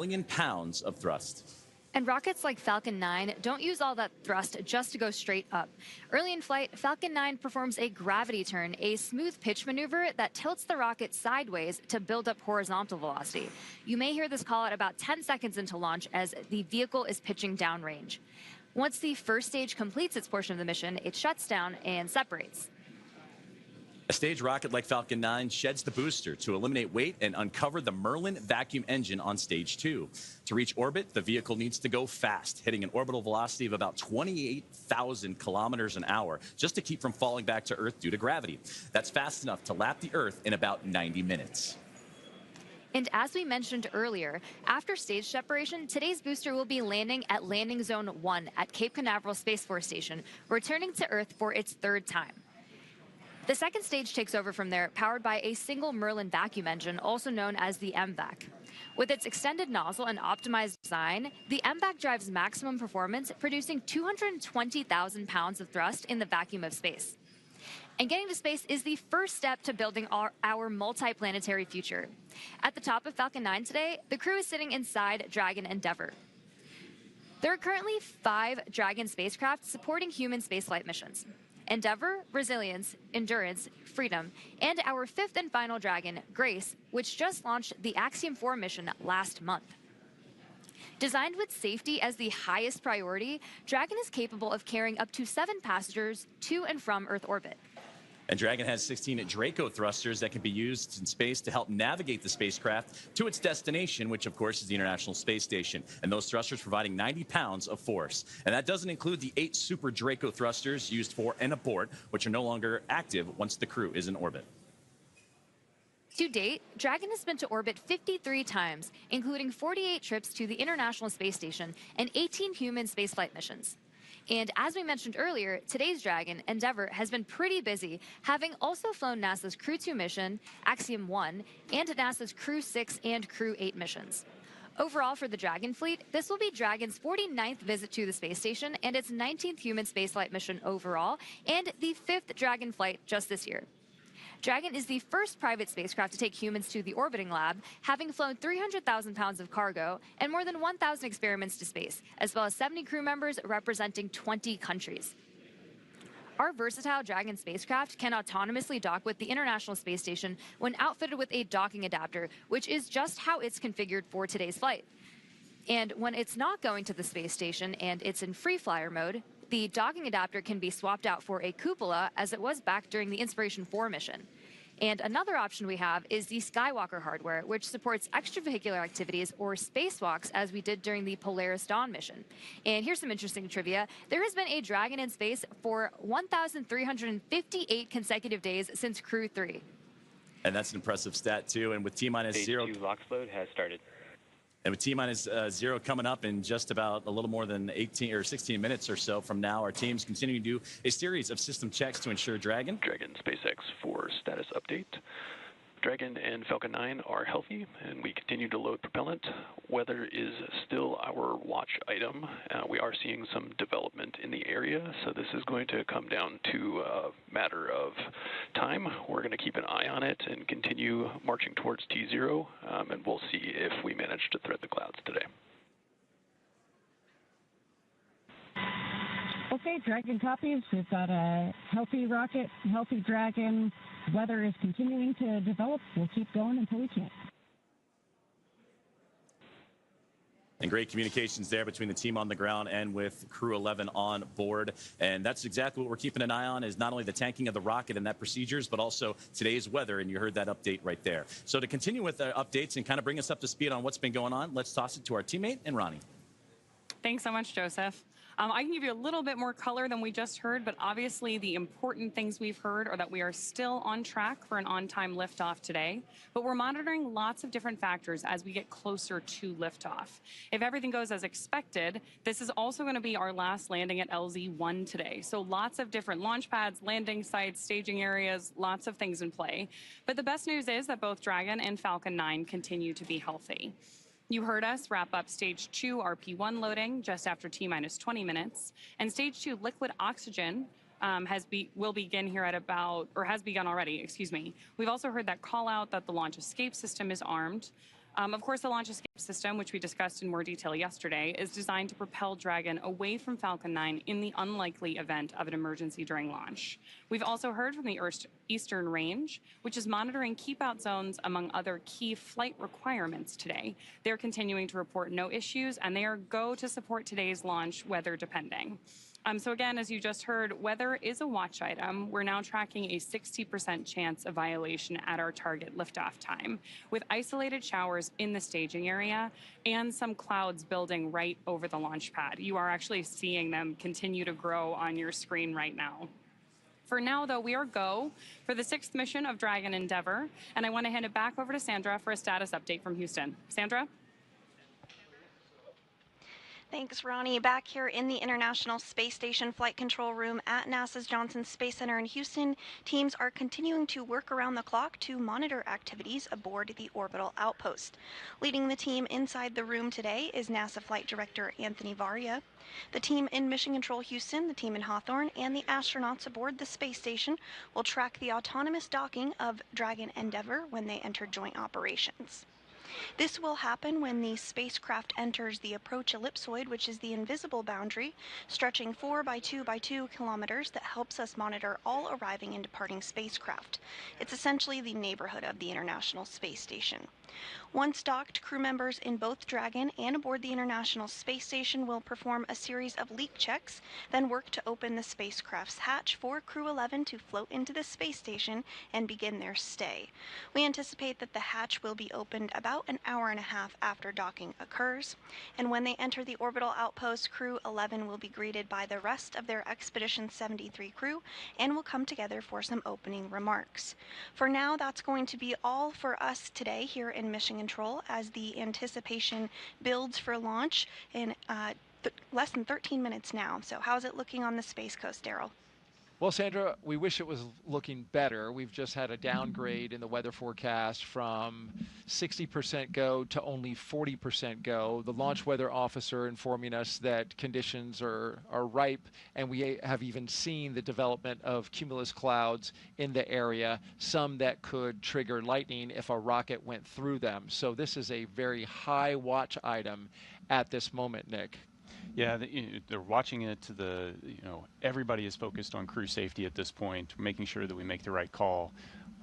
million pounds of thrust. And rockets like Falcon 9 don't use all that thrust just to go straight up. Early in flight, Falcon 9 performs a gravity turn, a smooth pitch maneuver that tilts the rocket sideways to build up horizontal velocity. You may hear this call at about 10 seconds into launch as the vehicle is pitching downrange. Once the first stage completes its portion of the mission, it shuts down and separates. A stage rocket like Falcon 9 sheds the booster to eliminate weight and uncover the Merlin vacuum engine on stage 2. To reach orbit, the vehicle needs to go fast, hitting an orbital velocity of about 28,000 kilometers an hour just to keep from falling back to Earth due to gravity. That's fast enough to lap the Earth in about 90 minutes. And as we mentioned earlier, after stage separation, today's booster will be landing at Landing Zone 1 at Cape Canaveral Space Force Station, returning to Earth for its third time. The second stage takes over from there, powered by a single Merlin vacuum engine, also known as the MVAC. With its extended nozzle and optimized design, the MVAC drives maximum performance, producing 220,000 pounds of thrust in the vacuum of space. And getting to space is the first step to building our multi-planetary future. At the top of Falcon 9 today, the crew is sitting inside Dragon Endeavour. There are currently 5 Dragon spacecraft supporting human spaceflight missions: Endeavour, Resilience, Endurance, Freedom, and our 5th and final Dragon, Grace, which just launched the Axiom 4 mission last month. Designed with safety as the highest priority, Dragon is capable of carrying up to 7 passengers to and from Earth orbit. And Dragon has 16 Draco thrusters that can be used in space to help navigate the spacecraft to its destination, which of course is the International Space Station. And those thrusters providing 90 pounds of force. And that doesn't include the 8 Super Draco thrusters used for and abort, which are no longer active once the crew is in orbit. To date, Dragon has been to orbit 53 times, including 48 trips to the International Space Station and 18 human spaceflight missions. And as we mentioned earlier, today's Dragon, Endeavour, has been pretty busy, having also flown NASA's Crew-2 mission, Axiom 1, and NASA's Crew-6 and Crew-8 missions. Overall, for the Dragon fleet, this will be Dragon's 49th visit to the space station and its 19th human spaceflight mission overall, and the 5th Dragon flight just this year. Dragon is the first private spacecraft to take humans to the orbiting lab, having flown 300,000 pounds of cargo and more than 1,000 experiments to space, as well as 70 crew members representing 20 countries. Our versatile Dragon spacecraft can autonomously dock with the International Space Station when outfitted with a docking adapter, which is just how it's configured for today's flight. And when it's not going to the space station and it's in free flyer mode, the docking adapter can be swapped out for a cupola, as it was back during the Inspiration 4 mission. And another option we have is the Skywalker hardware, which supports extravehicular activities or spacewalks, as we did during the Polaris Dawn mission. And here's some interesting trivia. There has been a Dragon in space for 1,358 consecutive days since Crew 3. And that's an impressive stat, too. And with T-minus 0... Stage 2 LOX load has started. And with T-minus 0 coming up in just about a little more than 18 or 16 minutes or so from now, our team's continuing to do a series of system checks to ensure Dragon SpaceX 4 status update. Dragon and Falcon 9 are healthy, and we continue to load propellant. Weather is still our watch item. We are seeing some development in the area, so this is going to come down to a matter of time. We're going to keep an eye on it and continue marching towards T0, and we'll see if we manage to thread the clouds today. Okay, Dragon copies. We've got a healthy rocket, healthy Dragon. Weather is continuing to develop. We'll keep going until we can't. And great communications there between the team on the ground and with Crew-11 on board. And that's exactly what we're keeping an eye on, is not only the tanking of the rocket and that procedures, but also today's weather. And you heard that update right there. So to continue with the updates and kind of bring us up to speed on what's been going on, let's toss it to our teammate and Ronnie. Thanks so much, Joseph. I can give you a little bit more color than we just heard, but obviously the important things we've heard are that we are still on track for an on-time liftoff today, but we're monitoring lots of different factors as we get closer to liftoff. If everything goes as expected, this is also going to be our last landing at LZ-1 today. So lots of different launch pads, landing sites, staging areas, lots of things in play. But the best news is that both Dragon and Falcon 9 continue to be healthy. You heard us wrap up Stage 2 RP1 loading just after T-minus 20 minutes, and Stage 2 liquid oxygen will begin here at about, or has begun already, excuse me. We've also heard that call out that the launch escape system is armed. Of course, the launch escape system, which we discussed in more detail yesterday, is designed to propel Dragon away from Falcon 9 in the unlikely event of an emergency during launch. We've also heard from the Eastern Range, which is monitoring keep-out zones among other key flight requirements today. They're continuing to report no issues, and they are go to support today's launch, weather depending. So again, as you just heard, weather is a watch item. We're now tracking a 60% chance of violation at our target liftoff time, with isolated showers in the staging area and some clouds building right over the launch pad. You are actually seeing them continue to grow on your screen right now. For now, though, we are go for the 6th mission of Dragon Endeavour, and I want to hand it back over to Sandra for a status update from Houston. Sandra? Thanks, Ronnie. Back here in the International Space Station Flight Control Room at NASA's Johnson Space Center in Houston, teams are continuing to work around the clock to monitor activities aboard the Orbital outpost. Leading the team inside the room today is NASA Flight Director Anthony Varia. The team in Mission Control Houston, the team in Hawthorne, and the astronauts aboard the space station will track the autonomous docking of Dragon Endeavour when they enter joint operations. This will happen when the spacecraft enters the approach ellipsoid, which is the invisible boundary, stretching 4 by 2 by 2 kilometers that helps us monitor all arriving and departing spacecraft. It's essentially the neighborhood of the International Space Station. Once docked, crew members in both Dragon and aboard the International Space Station will perform a series of leak checks, then work to open the spacecraft's hatch for Crew-11 to float into the space station and begin their stay. We anticipate that the hatch will be opened about an hour and a half after docking occurs, and when they enter the orbital outpost, Crew-11 will be greeted by the rest of their Expedition 73 crew and will come together for some opening remarks. For now, that's going to be all for us today here in Mission Control as the anticipation builds for launch in less than 13 minutes now. So how's it looking on the Space Coast, Daryl? Well, Sandra, we wish it was looking better. We've just had a downgrade in the weather forecast from 60% go to only 40% go. The launch weather officer informing us that conditions are ripe, and we have even seen the development of cumulus clouds in the area, some that could trigger lightning if a rocket went through them. So this is a very high watch item at this moment, Nick. Yeah, they're watching it to the, everybody is focused on crew safety at this point, making sure that we make the right call.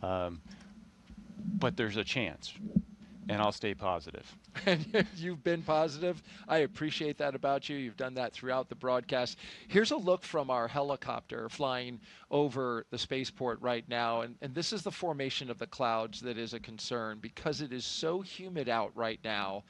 But there's a chance, and I'll stay positive. And you've been positive. I appreciate that about you. You've done that throughout the broadcast. Here's a look from our helicopter flying over the spaceport right now. And this is the formation of the clouds that is a concern because it is so humid out right now.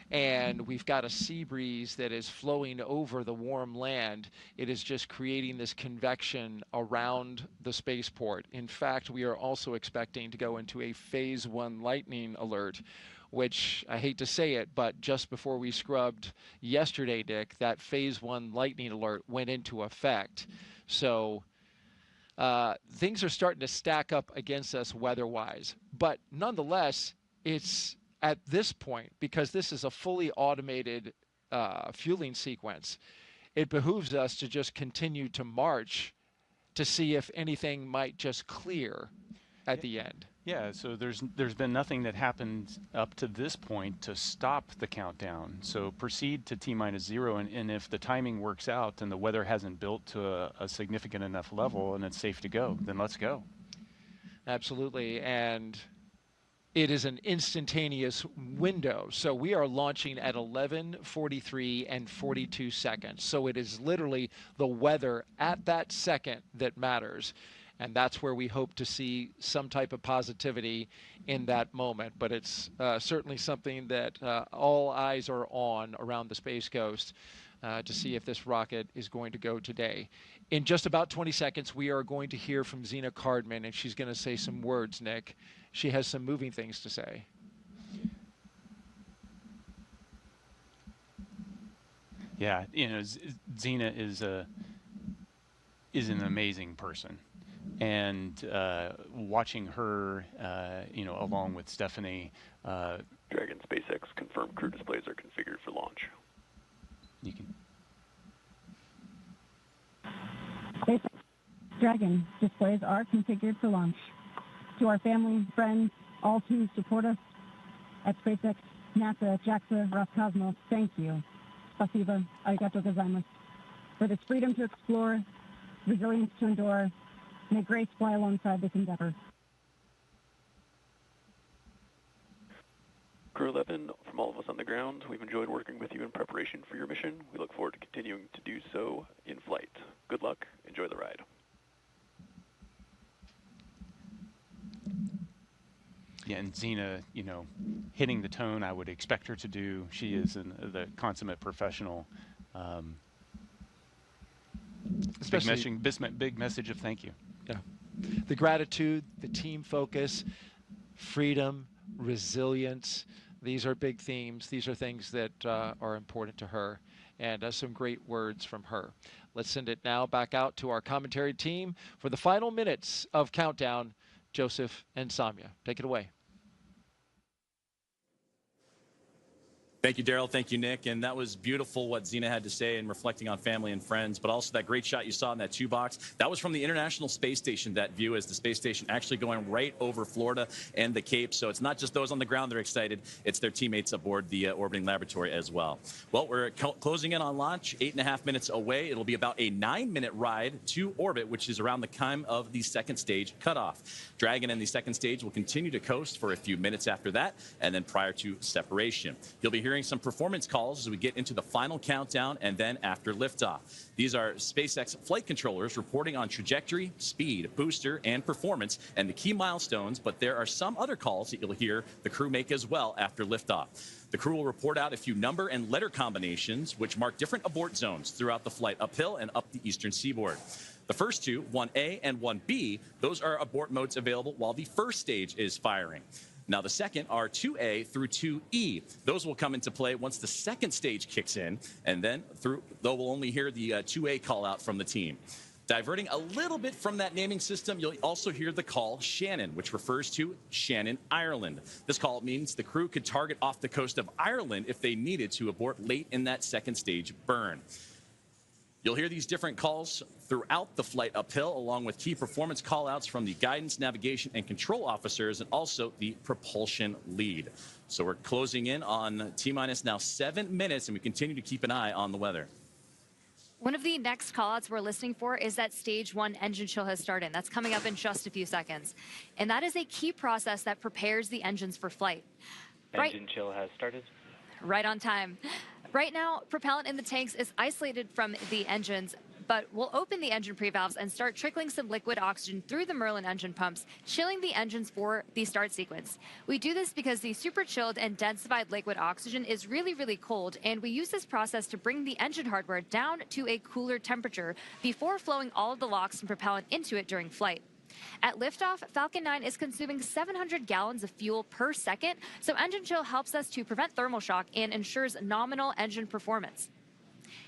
And we've got a sea breeze that is flowing over the warm land. It is just creating this convection around the spaceport. In fact, we are also expecting to go into a phase 1 lightning alert, which I hate to say it, but just before we scrubbed yesterday, Nick, that phase 1 lightning alert went into effect. So things are starting to stack up against us weather-wise. But nonetheless, it's at this point, because this is a fully automated fueling sequence, it behooves us to just continue to march to see if anything might just clear at the end. Yeah, so there's been nothing that happened up to this point to stop the countdown. So proceed to T-0, and if the timing works out and the weather hasn't built to a significant enough level and it's safe to go, then let's go. Absolutely, and it is an instantaneous window. So we are launching at 11:43 and 42 seconds. So it is literally the weather at that second that matters. And that's where we hope to see some type of positivity in that moment. But it's certainly something that all eyes are on around the Space Coast to see if this rocket is going to go today. In just about 20 seconds, we are going to hear from Zena Cardman, and she's going to say some words, Nick. She has some moving things to say. Yeah, Zena is an amazing person, and watching her, along with Stephanie. Dragon SpaceX confirmed crew displays are configured for launch. You can. SpaceX Dragon displays are configured for launch. To our family, friends, all who support us, at SpaceX, NASA, JAXA, Roscosmos, thank you. Spasiba, arigato gozaimasu. For this freedom to explore, resilience to endure, may grace fly alongside this endeavor. Crew-11, from all of us on the ground, we've enjoyed working with you in preparation for your mission. We look forward to continuing to do so in flight. Good luck. Enjoy the ride. Yeah, and Xena, you know, hitting the tone I would expect her to do. She is the consummate professional. Especially big message of thank you. Yeah, the gratitude, the team focus, freedom, resilience. These are big themes. These are things that are important to her, and some great words from her. Let's send it now back out to our commentary team for the final minutes of Countdown. Joseph and Samia, take it away. Thank you, Daryl. Thank you, Nick. And that was beautiful what Xena had to say and reflecting on family and friends, but also that great shot you saw in that 2-box. That was from the International Space Station, that view as the space station actually going right over Florida and the Cape. So it's not just those on the ground that are excited. It's their teammates aboard the orbiting laboratory as well. Well, we're closing in on launch, 8.5 minutes away. It'll be about a 9-minute ride to orbit, which is around the time of the second stage cutoff. Dragon and the second stage will continue to coast for a few minutes after that, and then prior to separation. You'll be hearing some performance calls as we get into the final countdown and then after liftoff. These are SpaceX flight controllers reporting on trajectory, speed, booster, and performance, and the key milestones, but there are some other calls that you'll hear the crew make as well after liftoff. The crew will report out a few number and letter combinations, which mark different abort zones throughout the flight uphill and up the eastern seaboard. The first two, 1A and 1B, those are abort modes available while the first stage is firing. Now, the second are 2A through 2E. Those will come into play once the second stage kicks in, and then though we'll only hear the 2A call out from the team. Diverting a little bit from that naming system, you'll also hear the call Shannon, which refers to Shannon, Ireland. This call means the crew could target off the coast of Ireland if they needed to abort late in that second stage burn. You'll hear these different calls throughout the flight uphill, along with key performance callouts from the guidance, navigation, and control officers, and also the propulsion lead. So we're closing in on T-minus now 7 minutes, and we continue to keep an eye on the weather. One of the next callouts we're listening for is that stage 1 engine chill has started. That's coming up in just a few seconds. And that is a key process that prepares the engines for flight. Engine chill has started. Right on time. Right now, propellant in the tanks is isolated from the engines, but we'll open the engine pre-valves and start trickling some liquid oxygen through the Merlin engine pumps, chilling the engines for the start sequence. We do this because the super chilled and densified liquid oxygen is really, really cold, and we use this process to bring the engine hardware down to a cooler temperature before flowing all of the LOX and propellant into it during flight. At liftoff, Falcon 9 is consuming 700 gallons of fuel per second, so engine chill helps us to prevent thermal shock and ensures nominal engine performance.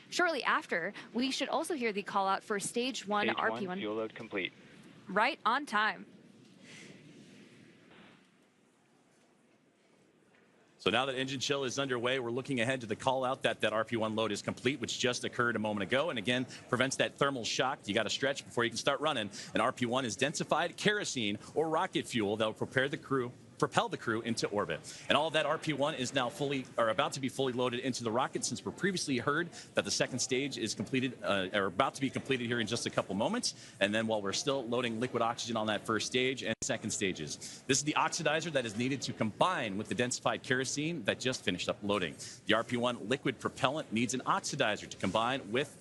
Shortly after, we should also hear the call out for stage 1 RP1. Fuel load complete. Right on time. So now that engine chill is underway, we're looking ahead to the call out that RP1 load is complete, which just occurred a moment ago, and again prevents that thermal shock. You got to stretch before you can start running. And RP1 is densified kerosene or rocket fuel that will propel the crew into orbit. And all of that RP1 is now about to be fully loaded into the rocket, since we're previously heard that the second stage is completed, or about to be completed here in just a couple moments. And then while we're still loading liquid oxygen on that first stage and second stages. This is the oxidizer that is needed to combine with the densified kerosene that just finished up loading. The RP1 liquid propellant needs an oxidizer to combine with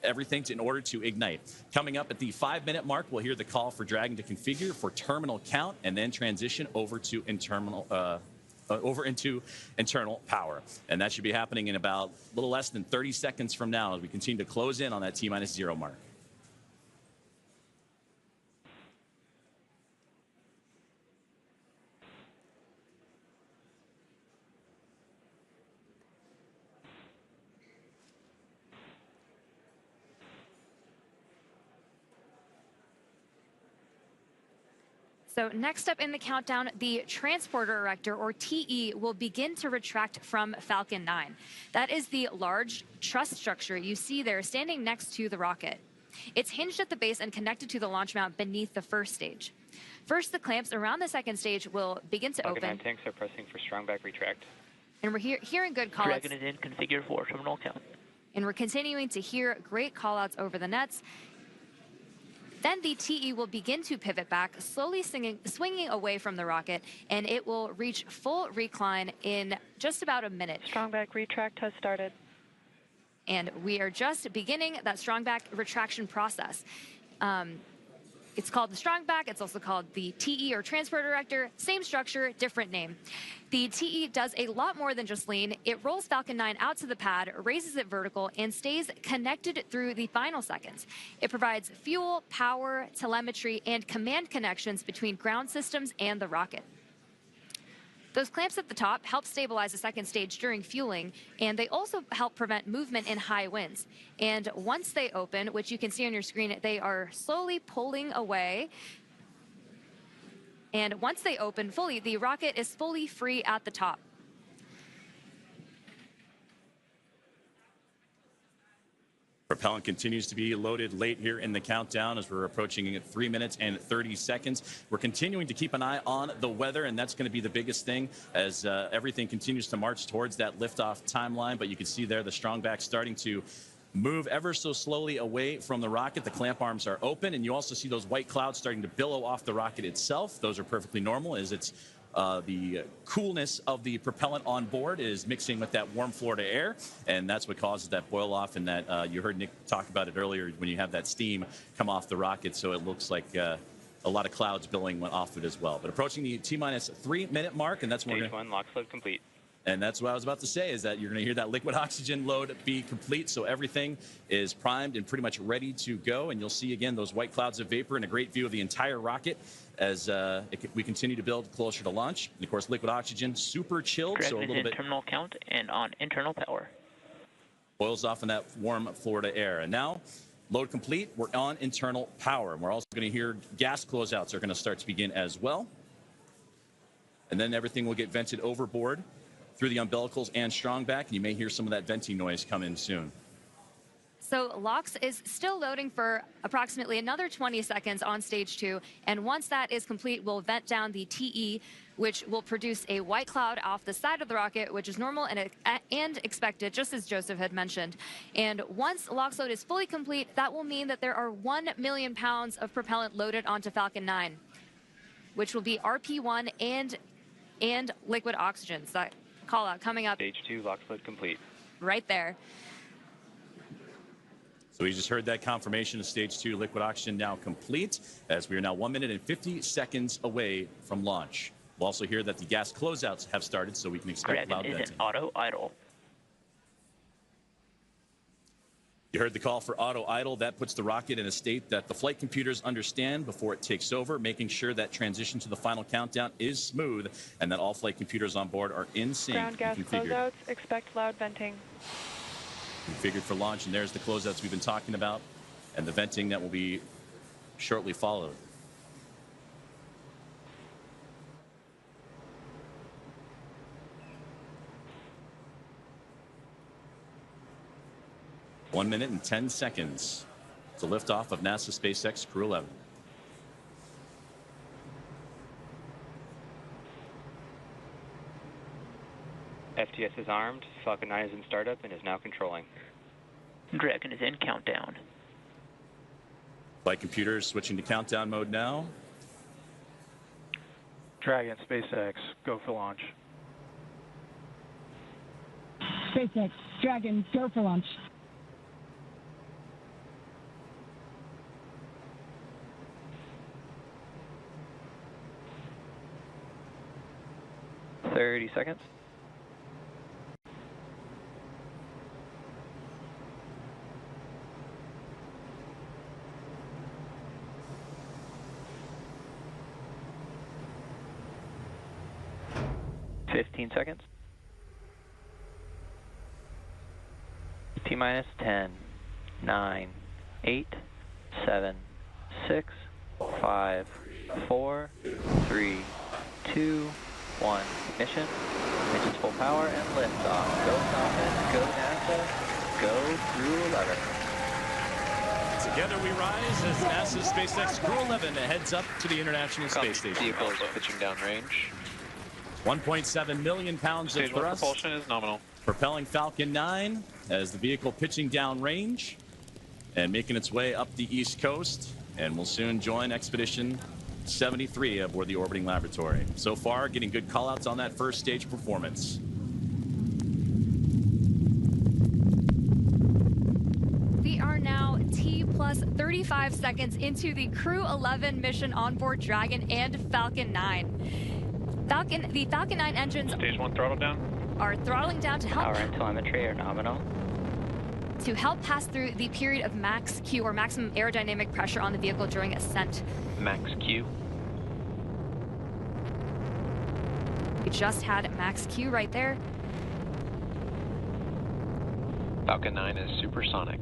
everything in order to ignite. Coming up at the 5-minute mark, we'll hear the call for Dragon to configure for terminal count and then transition over to into internal power. And that should be happening in about a little less than 30 seconds from now as we continue to close in on that T-0 mark. So next up in the countdown, the transporter erector, or TE, will begin to retract from Falcon 9. That is the large truss structure you see there standing next to the rocket. It's hinged at the base and connected to the launch mount beneath the first stage. First, the clamps around the second stage will begin to Falcon 9 open. tanks are pressing for strong back retract. And we're hearing good callouts. Dragon is in configure for terminal count. And we're continuing to hear great callouts over the nets. Then the TE will begin to pivot back, slowly swinging away from the rocket, and it will reach full recline in just about a minute. Strong back retract has started. And we are just beginning that strong back retraction process. It's called the strong back. It's also called the TE or transport director. Same structure, different name. The TE does a lot more than just lean. It rolls Falcon 9 out to the pad, raises it vertical, and stays connected through the final seconds. It provides fuel, power, telemetry, and command connections between ground systems and the rocket. Those clamps at the top help stabilize the second stage during fueling, and they also help prevent movement in high winds. And once they open, which you can see on your screen, they are slowly pulling away. And once they open fully, the rocket is fully free at the top. Propellant continues to be loaded late here in the countdown as we're approaching 3 minutes and 30 seconds. We're continuing to keep an eye on the weather, and that's going to be the biggest thing as everything continues to march towards that liftoff timeline. But you can see there the strong back starting to move ever so slowly away from the rocket. The clamp arms are open, and you also see those white clouds starting to billow off the rocket itself. Those are perfectly normal as it's the coolness of the propellant on board is mixing with that warm Florida air, and that's what causes that boil off, and that you heard Nick talk about it earlier when you have that steam come off the rocket, so it looks like a lot of clouds billowing off it as well. But approaching the T-minus 3 minute mark, and that's when Stage 1 lock load complete. And that's what I was about to say, is that you're going to hear that liquid oxygen load be complete. So everything is primed and pretty much ready to go. And you'll see, again, those white clouds of vapor and a great view of the entire rocket as we continue to build closer to launch. And, of course, liquid oxygen, super chilled. Dragon so a little bit terminal count and on internal power. boils off in that warm Florida air. And now, load complete. We're on internal power. And we're also going to hear gas closeouts are going to start to begin as well. And then everything will get vented overboard through the umbilicals and strong back, and you may hear some of that venting noise come in soon. So LOX is still loading for approximately another 20 seconds on stage 2, and once that is complete, we'll vent down the TE, which will produce a white cloud off the side of the rocket, which is normal and expected, just as Joseph had mentioned. And once LOX load is fully complete, that will mean that there are 1 million pounds of propellant loaded onto Falcon 9, which will be RP1 and liquid oxygen. So that call out coming up. Stage 2 lock load complete. Right there. So we just heard that confirmation of stage 2 liquid oxygen now complete, as we are now 1 minute and 50 seconds away from launch. We'll also hear that the gas closeouts have started, so we can expect Dragon loud is venting. in auto idle. You heard the call for auto idle. That puts the rocket in a state that the flight computers understand before it takes over, making sure that transition to the final countdown is smooth and that all flight computers on board are in sync. Ground gas closeouts, expect loud venting. Configured for launch, and there's the closeouts we've been talking about and the venting that will be shortly followed. One minute and 10 seconds to liftoff of NASA SpaceX Crew-11. FTS is armed. Falcon 9 is in startup and is now controlling. Dragon is in countdown. Flight computers switching to countdown mode now. Dragon, SpaceX, go for launch. SpaceX Dragon, go for launch. .30 seconds. .15 seconds. T-minus 10, 9, 8, 7, 6, 5, 4, 3, 2, 1. Ignition. Engines full power and liftoff. Go Falcon, go NASA, go Crew-11. Together we rise as NASA's SpaceX Crew-11 heads up to the International Space Station. Vehicle is pitching down range. 1.7 million pounds Stage of 1 thrust. propulsion is nominal. Propelling Falcon 9 as the vehicle pitching down range and making its way up the East Coast, and will soon join Expedition 73 aboard the orbiting laboratory. So far, getting good callouts on that first stage performance. We are now T plus 35 seconds into the Crew-11 mission on board Dragon and Falcon 9. The Falcon 9 engines Stage 1 throttle down. are throttling down to help Power and telemetry are nominal. pass through the period of max Q, or maximum aerodynamic pressure on the vehicle during ascent. Max Q. We just had max Q right there. Falcon 9 is supersonic.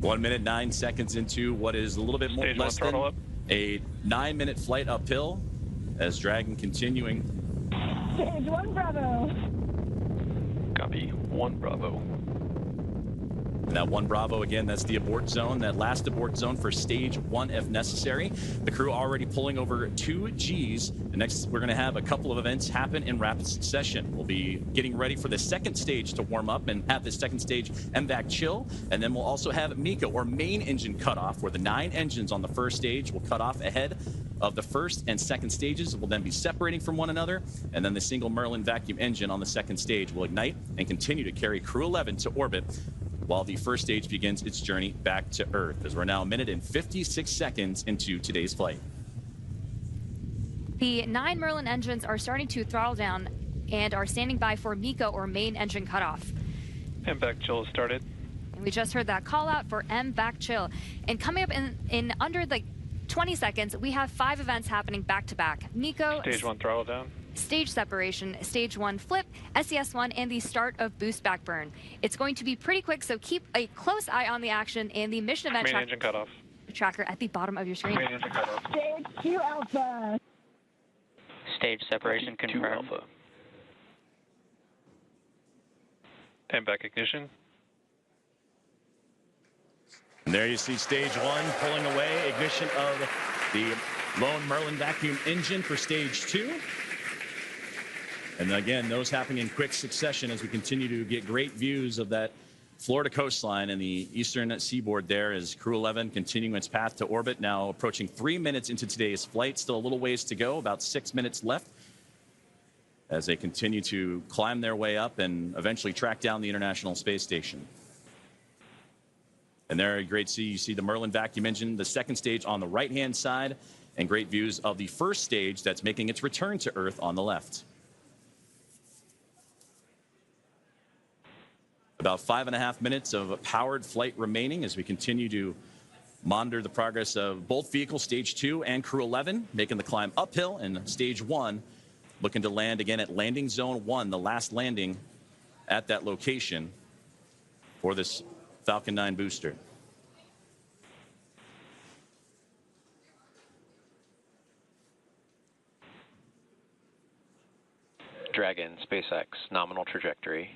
1 minute, 9 seconds into what is a little bit more Stage 1 less than throttle up. a 9-minute flight uphill as Dragon continuing. Stage 1 Bravo. Copy. 1 Bravo. And that 1 Bravo, again, that's the abort zone, that last abort zone for stage 1 if necessary. The crew already pulling over 2 Gs. And next, we're going to have a couple of events happen in rapid succession. We'll be getting ready for the second stage to warm up and have the second stage MVAC chill. And then we'll also have MECA, or main engine cutoff, where the 9 engines on the first stage will cut off ahead of the first and second stages. Will then be separating from one another. And then the single Merlin vacuum engine on the second stage will ignite and continue to carry Crew-11 to orbit, while the first stage begins its journey back to Earth, as we're now 1 minute and 56 seconds into today's flight. The 9 Merlin engines are starting to throttle down and are standing by for MECA, or main engine cutoff. MVAC chill has started. And we just heard that call out for MVAC chill. And coming up in under like 20 seconds, we have 5 events happening back to back. MECA, Stage 1 throttle down. stage separation, stage 1 flip, SES1, and the start of boost back burn. It's going to be pretty quick, so keep a close eye on the action and the mission event Main engine cutoff. tracker at the bottom of your screen. Main engine cutoff. Stage 2 Alpha. Stage separation 2 confirmed. Alpha. MVAC ignition. And there you see stage 1 pulling away, ignition of the lone Merlin vacuum engine for stage 2. And again, those happening in quick succession as we continue to get great views of that Florida coastline and the eastern seaboard there, as Crew-11 continuing its path to orbit, now approaching 3 minutes into today's flight. Still a little ways to go, about 6 minutes left, as they continue to climb their way up and eventually track down the International Space Station. And there, great see, you see the Merlin vacuum engine, the second stage on the right-hand side, and great views of the first stage that's making its return to Earth on the left. About 5.5 minutes of powered flight remaining as we continue to monitor the progress of both vehicles, stage 2 and Crew-11, making the climb uphill, and stage 1 looking to land again at landing zone 1, the last landing at that location for this Falcon 9 booster. Dragon, SpaceX, nominal trajectory.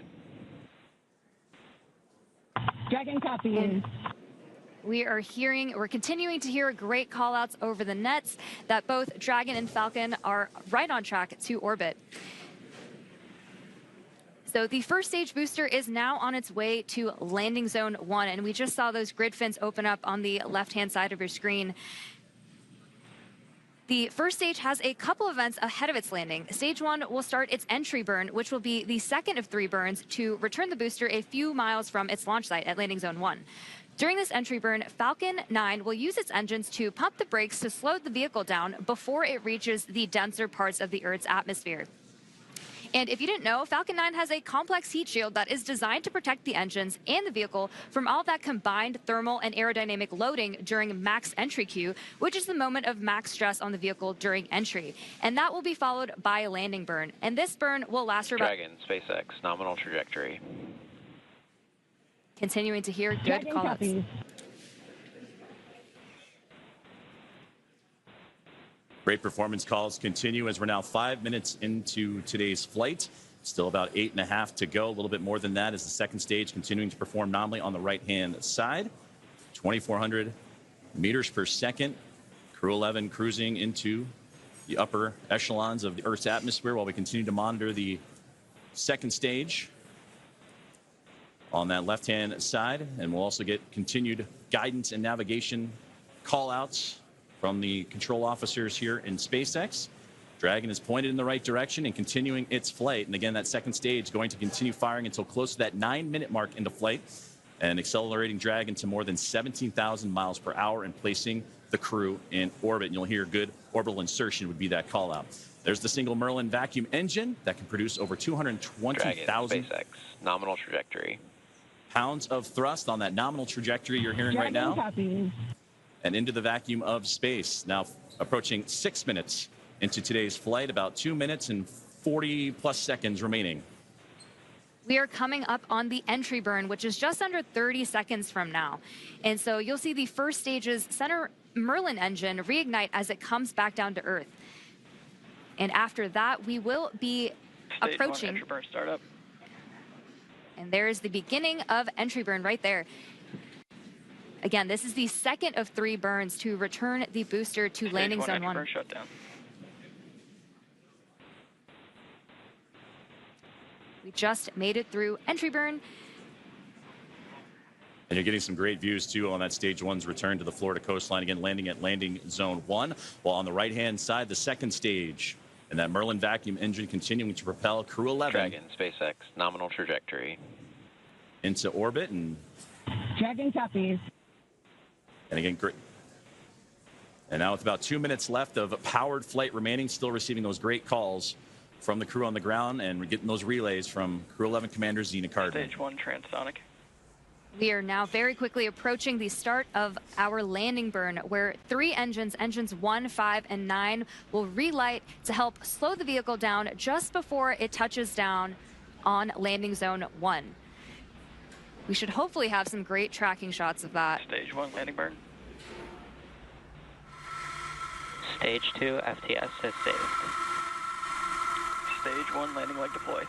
Dragon copies. We're continuing to hear great callouts over the nets that both Dragon and Falcon are right on track to orbit. So the first stage booster is now on its way to landing zone 1, and we just saw those grid fins open up on the left-hand side of your screen. The first stage has a couple events ahead of its landing. Stage 1 will start its entry burn, which will be the second of 3 burns to return the booster a few miles from its launch site at landing zone 1. During this entry burn, Falcon 9 will use its engines to pump the brakes to slow the vehicle down before it reaches the denser parts of the Earth's atmosphere. And if you didn't know, Falcon 9 has a complex heat shield that is designed to protect the engines and the vehicle from all that combined thermal and aerodynamic loading during max entry Q, which is the moment of max stress on the vehicle during entry. And that will be followed by a landing burn. And this burn will last for about... Dragon, SpaceX, nominal trajectory. Continuing to hear good callouts. Great performance calls continue as we're now 5 minutes into today's flight. Still about 8.5 to go. A little bit more than that as the second stage continuing to perform nominally on the right-hand side. 2,400 meters per second. Crew-11 cruising into the upper echelons of the Earth's atmosphere while we continue to monitor the second stage on that left-hand side. And we'll also get continued guidance and navigation call-outs from the control officers here in SpaceX. Dragon is pointed in the right direction and continuing its flight. And again, that second stage going to continue firing until close to that 9-minute mark into flight and accelerating Dragon to more than 17,000 miles per hour and placing the crew in orbit. And you'll hear good orbital insertion would be that call out. There's the single Merlin vacuum engine that can produce over 220,000 SpaceX nominal trajectory. pounds of thrust on that nominal trajectory you're hearing right now. Copy. And into the vacuum of space. Now approaching 6 minutes into today's flight, about 2 minutes and 40 plus seconds remaining. We are coming up on the entry burn, which is just under 30 seconds from now. And so you'll see the first stage's center Merlin engine reignite as it comes back down to Earth. And after that, we will be Stage approaching. 1 entry burn startup. And there is the beginning of entry burn right there. Again, this is the second of 3 burns to return the booster to landing Stage 1 zone 1. entry burn shutdown. We just made it through entry burn. And you're getting some great views, too, on that stage 1's return to the Florida coastline. Again, landing at landing zone 1. While on the right-hand side, the second stage. And that Merlin vacuum engine continuing to propel Crew-11. Dragon, SpaceX, nominal trajectory. Into orbit. And Dragon copies. again, great. And now with about 2 minutes left of powered flight remaining, still receiving those great calls from the crew on the ground, and we're getting those relays from Crew-11 Commander Zena Cardin. Stage 1 transonic. We are now very quickly approaching the start of our landing burn, where 3 engines, engines 1, 5, and 9, will relight to help slow the vehicle down just before it touches down on landing zone 1. We should hopefully have some great tracking shots of that. Stage 1 landing burn. Stage 2 FTS is saved. Stage 1 landing leg deploy.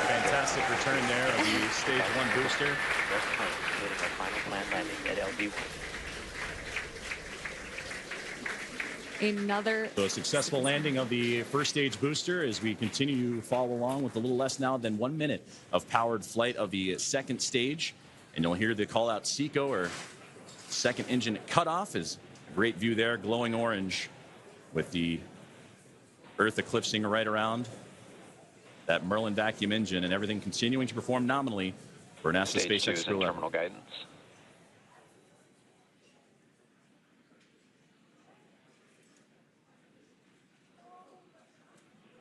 Fantastic return there of the stage 1 booster. West Point completing our final planned landing at LB1. Another So a successful landing of the first stage booster as we continue to follow along with a little less now than 1 minute of powered flight of the second stage. And you'll hear the call out SECO, or second engine cutoff. Is great view there, glowing orange with the Earth eclipsing right around that Merlin vacuum engine, and everything continuing to perform nominally for NASA Stage 2 SpaceX is in Crew-11. terminal guidance.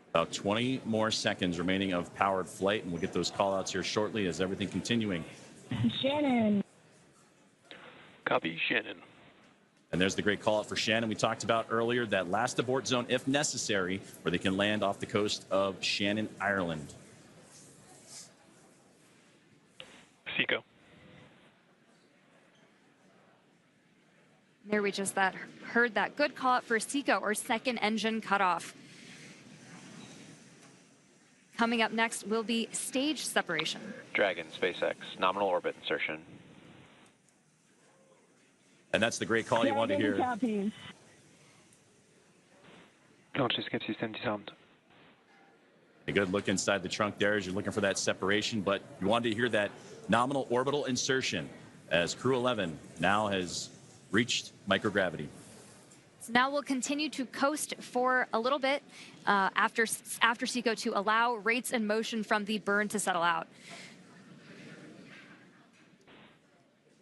About 20 more seconds remaining of powered flight, and we'll get those call outs here shortly as everything continuing. Shannon. Copy, Shannon. And there's the great call out for Shannon we talked about earlier, that last abort zone if necessary, where they can land off the coast of Shannon, Ireland. SECO. There we just heard that good call out for SECO, or second engine cutoff. Coming up next will be stage separation. Dragon, SpaceX, nominal orbit insertion. And that's the great call you want to hear. Copies. Launchescape system disarmed. A good look inside the trunk there as you're looking for that separation, but you wanted to hear that nominal orbital insertion as Crew-11 now has reached microgravity. So now we'll continue to coast for a little bit after SECO to allow rates and motion from the burn to settle out.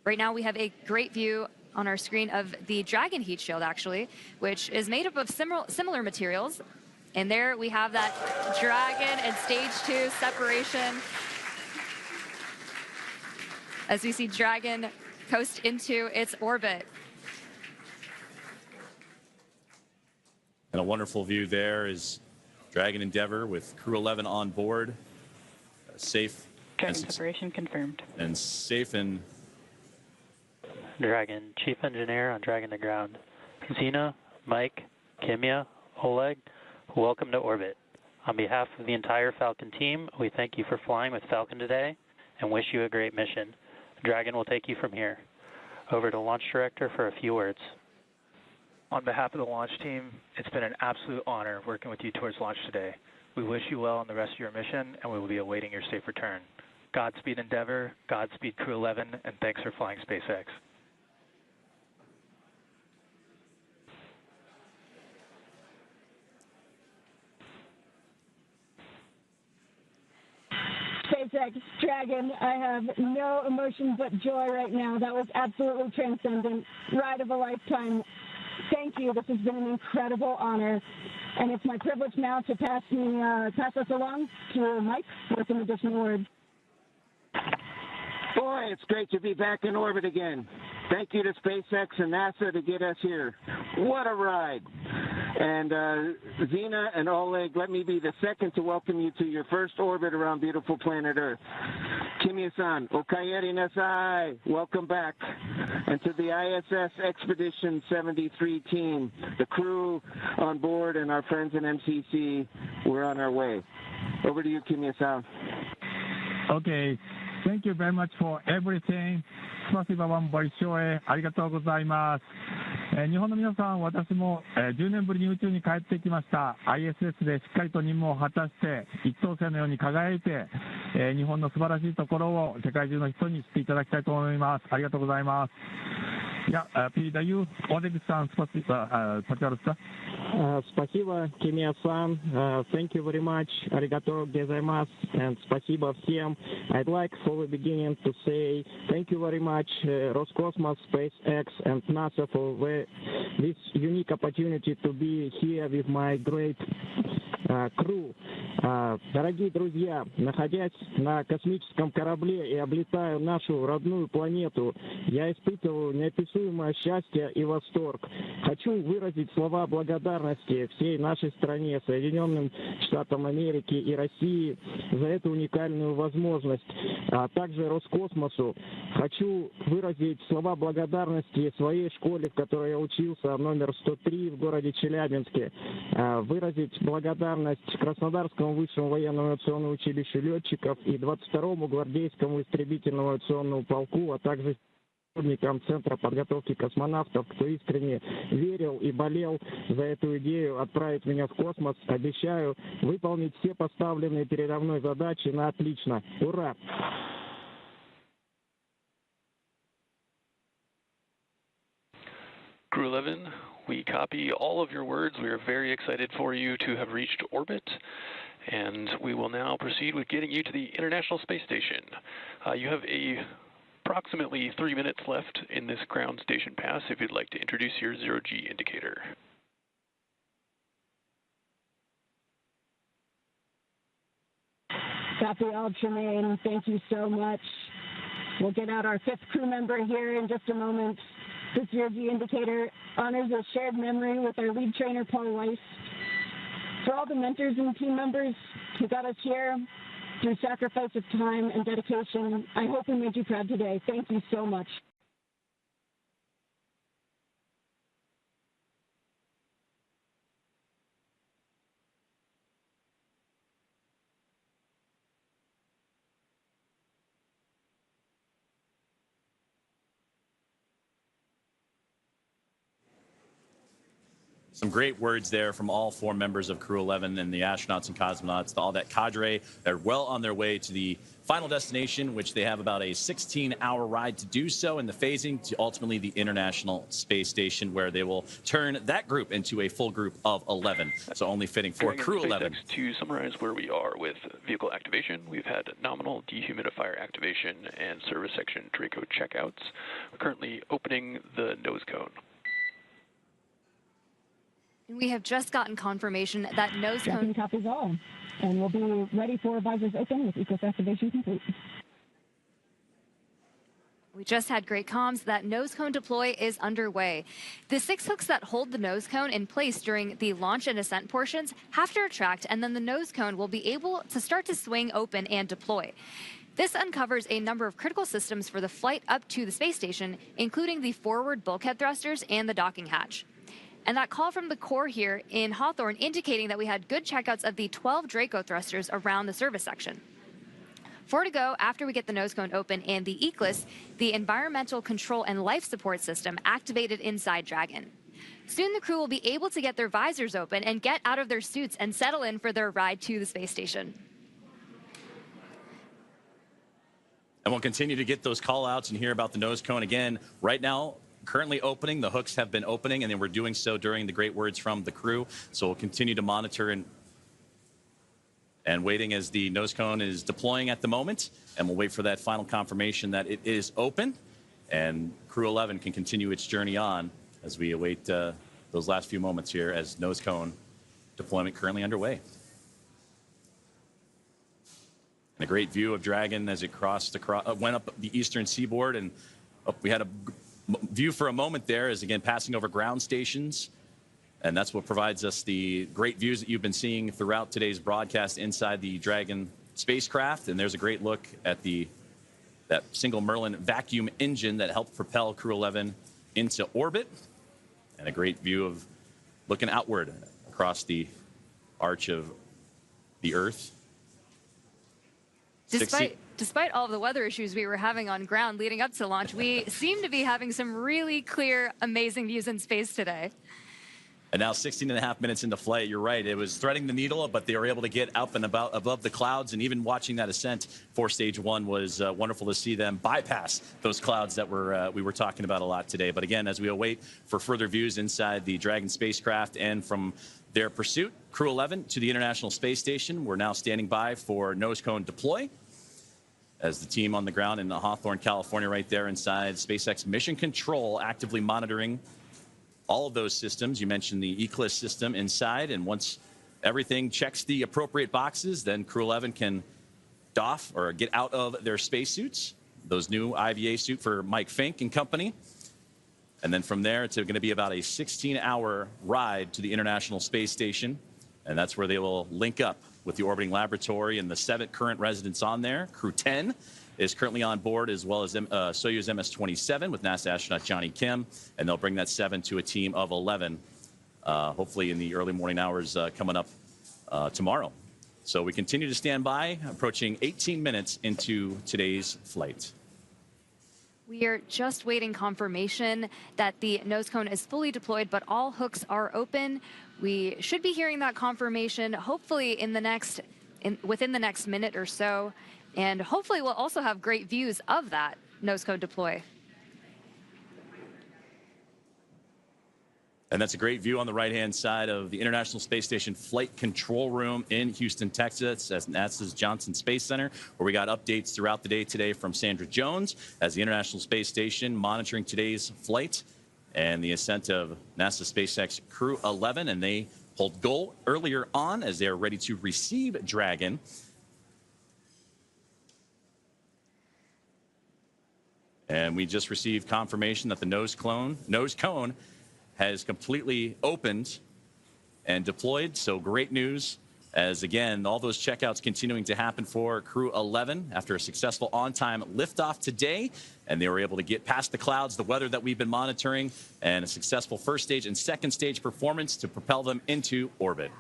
Right now we have a great view on our screen of the Dragon heat shield, actually, which is made up of similar materials. And there we have that Dragon and stage 2 separation as we see Dragon coast into its orbit. And a wonderful view there is Dragon Endeavour with Crew-11 on board, safe Dragon separation confirmed. and safe and Dragon, Chief Engineer on Dragon to ground. Zena, Mike, Kimya, Oleg, welcome to orbit. On behalf of the entire Falcon team, we thank you for flying with Falcon today and wish you a great mission. Dragon will take you from here. Over to Launch Director for a few words. On behalf of the launch team, it's been an absolute honor working with you towards launch today. We wish you well on the rest of your mission, and we will be awaiting your safe return. Godspeed Endeavour, Godspeed Crew-11, and thanks for flying SpaceX. SpaceX Dragon, I have no emotion but joy right now. That was absolutely transcendent. Ride of a lifetime. Thank you. This has been an incredible honor. And it's my privilege now to pass us along to Mike for some additional words. Boy, it's great to be back in orbit again. Thank you to SpaceX and NASA to get us here. What a ride. And Zena and Oleg, let me be the second to welcome you to your first orbit around beautiful planet Earth. Kimya-san, okayeri nasai, welcome back. And to the ISS Expedition 73 team, the crew on board and our friends in MCC, we're on our way. Over to you, Kimya-san. Okay, thank you very much for everything. спасибо вам большое. ありがとうございます。日本の皆さん、私も10年ぶりに宇宙に帰ってきました。ISS でしっかりと任務を果たして、一等星のように輝いて、日本の素晴らしいところを世界中の人に知っていただきたいと思います。ありがとうございます。Я передаю Олег-сан, пожалуйста. Спасибо, Kimya-san. Thank you very much. Arigato gozaimasu. And спасибо всем. I'd like for the beginning to say thank you very much, Roscosmos, SpaceX, and NASA for this unique opportunity to be here with my great crew. Дорогие друзья, находясь на космическом корабле и облетая нашу родную планету, я испытываю неописуемое счастье и восторг. Хочу выразить слова благодарности всей нашей стране, Соединенным Штатам Америки и России за эту уникальную возможность, а также Роскосмосу. Хочу выразить слова благодарности своей школе, в которой я учился, номер 103 в городе Челябинске, выразить благодарность Краснодарскому высшему военному авиационному училищу летчиков и 22-му гвардейскому истребительному авиационному полку, а также сотрудникам Центра подготовки космонавтов, кто искренне верил и болел за эту идею отправить меня в космос. Обещаю выполнить все поставленные передо мной задачи на отлично. Ура! Crew-11, we copy all of your words. We are very excited for you to have reached orbit, and we will now proceed with getting you to the International Space Station. You have approximately 3 minutes left in this ground station pass if you'd like to introduce your zero-G indicator. Copy all, Tremaine. Thank you so much. We'll get out our 5th crew member here in just a moment. This zero-G indicator honors a shared memory with our lead trainer, Paul Weiss. For all the mentors and team members who got us here through sacrifice of time and dedication, I hope we made you proud today. Thank you so much. Some great words there from all 4 members of Crew-11 and the astronauts and cosmonauts, all that cadre. They're well on their way to the final destination, which they have about a 16-hour ride to do so, and the phasing to ultimately the International Space Station, where they will turn that group into a full group of 11. So only fitting for Crew-11. To summarize where we are with vehicle activation, we've had nominal dehumidifier activation and service section Draco checkouts. We're currently opening the nose cone. We have just gotten confirmation that nose cone copies all, and we'll be ready for visors open with ECOS activation complete. We just had great comms that nose cone deploy is underway. The 6 hooks that hold the nose cone in place during the launch and ascent portions have to retract, and then the nose cone will be able to start to swing open and deploy. This uncovers a number of critical systems for the flight up to the space station, including the forward bulkhead thrusters and the docking hatch. And that call from the Corps here in Hawthorne indicating that we had good checkouts of the 12 Draco thrusters around the service section. 4 to go after we get the nose cone open and the ECLIS, the environmental control and life support system, activated inside Dragon. Soon the crew will be able to get their visors open and get out of their suits and settle in for their ride to the space station. And we'll continue to get those call outs and hear about the nose cone again. Right now, currently opening, the hooks have been opening, and they were doing so during the great words from the crew. So we'll continue to monitor and waiting as the nose cone is deploying at the moment. And we'll wait for that final confirmation that it is open. And Crew-11 can continue its journey on as we await those last few moments here as nose cone deployment currently underway. And a great view of Dragon as it went up the eastern seaboard. And we had a view for a moment there as, again, passing over ground stations. And that's what provides us the great views that you've been seeing throughout today's broadcast inside the Dragon spacecraft. And there's a great look at that single Merlin vacuum engine that helped propel Crew-11 into orbit. And a great view of looking outward across the arch of the Earth. Despite all of the weather issues we were having on ground leading up to launch, we seem to be having some really clear, amazing views in space today. And now 16.5 minutes into flight, you're right. It was threading the needle, but they were able to get up and about above the clouds. And even watching that ascent for stage 1 was wonderful to see them bypass those clouds that we were talking about a lot today. But again, as we await for further views inside the Dragon spacecraft and from their pursuit, Crew-11 to the International Space Station, we're now standing by for nose cone deploy as the team on the ground in Hawthorne, California, right there inside SpaceX Mission Control, actively monitoring all of those systems. You mentioned the ECLIS system inside, and once everything checks the appropriate boxes, then Crew-11 can doff or get out of their spacesuits, those new IVA suit for Mike Fink and company. And then from there, it's going to be about a 16-hour ride to the International Space Station, and that's where they will link up with the orbiting laboratory and the 7 current residents on there. Crew-10 is currently on board, as well as Soyuz MS-27 with NASA astronaut Johnny Kim, and they'll bring that 7 to a team of 11, hopefully in the early morning hours coming up tomorrow. So we continue to stand by, approaching 18 minutes into today's flight. We are just waiting confirmation that the nose cone is fully deployed, but all hooks are open. We should be hearing that confirmation hopefully within the next minute or so. And hopefully we'll also have great views of that nose cone deploy. And that's a great view on the right-hand side of the International Space Station Flight Control Room in Houston, Texas, at NASA's Johnson Space Center, where we got updates throughout the day today from Sandra Jones as the International Space Station monitoring today's flight and the ascent of NASA SpaceX Crew-11. And they pulled goal earlier on as they are ready to receive Dragon. And we just received confirmation that the nose cone has completely opened and deployed. So great news as, again, all those checkouts continuing to happen for Crew-11 after a successful on-time liftoff today. And they were able to get past the clouds, the weather that we've been monitoring, and a successful first stage and second stage performance to propel them into orbit.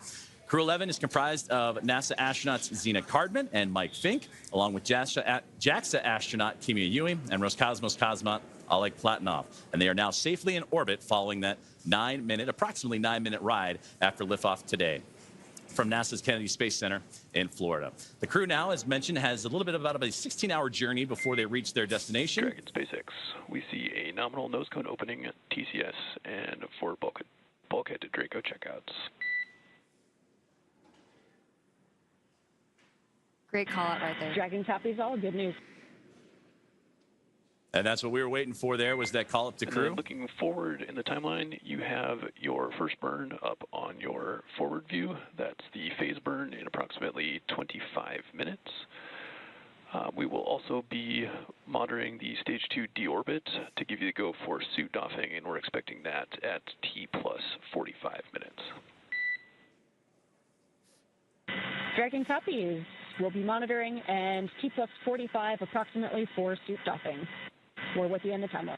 Crew-11 is comprised of NASA astronauts Zena Cardman and Mike Fink, along with JAXA astronaut Kimia Ewing and Roscosmos cosmonaut Oleg Platonov. And they are now safely in orbit following that approximately 9-minute ride after liftoff today from NASA's Kennedy Space Center in Florida. The crew now, as mentioned, has a little bit about a 16-hour journey before they reach their destination. Dragon SpaceX, we see a nominal nose cone opening at TCS and 4 bulkhead to Draco checkouts. Great call out right there. Dragon copies all. Good news. And that's what we were waiting for there, was that call up to crew. Looking forward in the timeline, you have your first burn up on your forward view. That's the phase burn in approximately 25 minutes. We will also be monitoring the stage 2 deorbit to give you the go for suit doffing, and we're expecting that at T plus 45 minutes. Dragon copies. We'll be monitoring and keep us 45 approximately for suit doffing. We're with you in the timeline.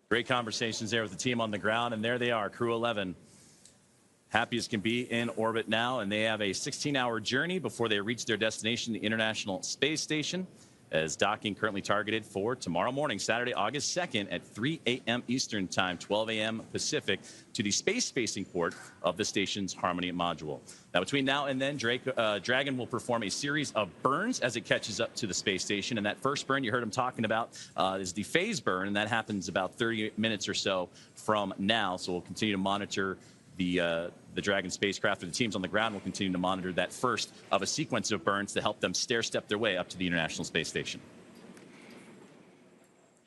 Great conversations there with the team on the ground, and there they are, Crew-11. Happy as can be in orbit now, and they have a 16-hour journey before they reach their destination, the International Space Station, as docking currently targeted for tomorrow morning, Saturday, August 2nd at 3 a.m. Eastern Time, 12 a.m. Pacific, to the space-facing port of the station's Harmony module. Now, between now and then, Dragon will perform a series of burns as it catches up to the space station, and that first burn you heard him talking about is the phase burn, and that happens about 30 minutes or so from now. So we'll continue to monitor the Dragon spacecraft, or the teams on the ground will continue to monitor that first of a sequence of burns to help them stair-step their way up to the International Space Station.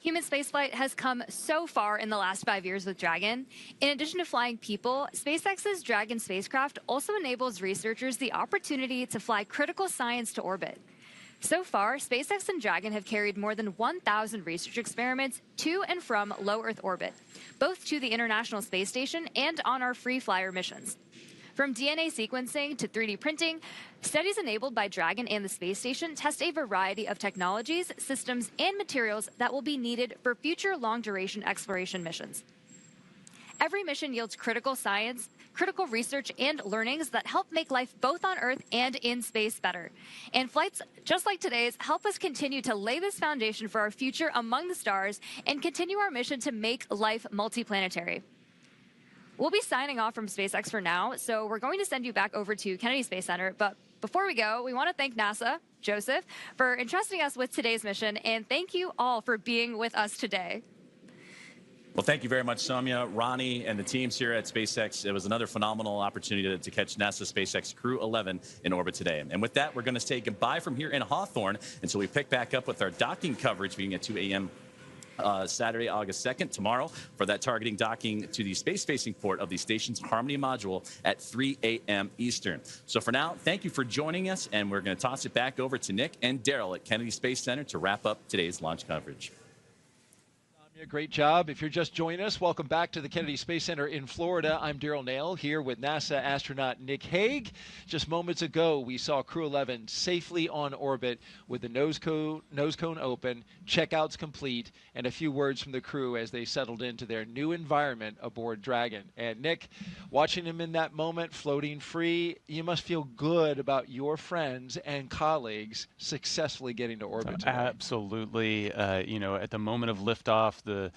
Human spaceflight has come so far in the last 5 years with Dragon. In addition to flying people, SpaceX's Dragon spacecraft also enables researchers the opportunity to fly critical science to orbit. So far, SpaceX and Dragon have carried more than 1,000 research experiments to and from low Earth orbit, both to the International Space Station and on our free flyer missions. From DNA sequencing to 3D printing, studies enabled by Dragon and the space station test a variety of technologies, systems, and materials that will be needed for future long-duration exploration missions. Every mission yields critical science, critical research, and learnings that help make life both on Earth and in space better. And flights just like today's help us continue to lay this foundation for our future among the stars and continue our mission to make life multiplanetary. We'll be signing off from SpaceX for now, so we're going to send you back over to Kennedy Space Center. But before we go, we want to thank NASA, Joseph, for entrusting us with today's mission, and thank you all for being with us today. Well, thank you very much, Soumya, Ronnie, and the teams here at SpaceX. It was another phenomenal opportunity to catch NASA SpaceX Crew-11 in orbit today. And with that, we're going to say goodbye from here in Hawthorne until we pick back up with our docking coverage beginning at 2 a.m. Saturday, August 2nd, tomorrow, for that targeting docking to the space-facing port of the station's Harmony module at 3 a.m. Eastern. So for now, thank you for joining us, and we're going to toss it back over to Nick and Daryl at Kennedy Space Center to wrap up today's launch coverage. Great job. If you're just joining us, welcome back to the Kennedy Space Center in Florida. I'm Daryl Nail here with NASA astronaut Nick Hague. Just moments ago, we saw Crew-11 safely on orbit with the nose cone open, checkouts complete, and a few words from the crew as they settled into their new environment aboard Dragon. And Nick, watching him in that moment, floating free, you must feel good about your friends and colleagues successfully getting to orbit today. Absolutely. You know, at the moment of liftoff, the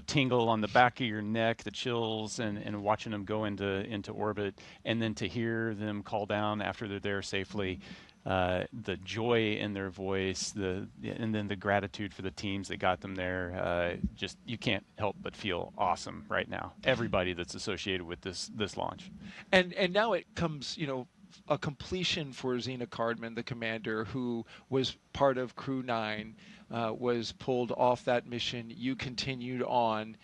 tingle on the back of your neck, the chills, and watching them go into orbit, and then to hear them call down after they're there safely, the joy in their voice, and then the gratitude for the teams that got them there. Just, you can't help but feel awesome right now. Everybody that's associated with this launch. And now it comes, you know, a completion for Zena Cardman, the commander who was part of Crew-9, was pulled off that mission. You continued on.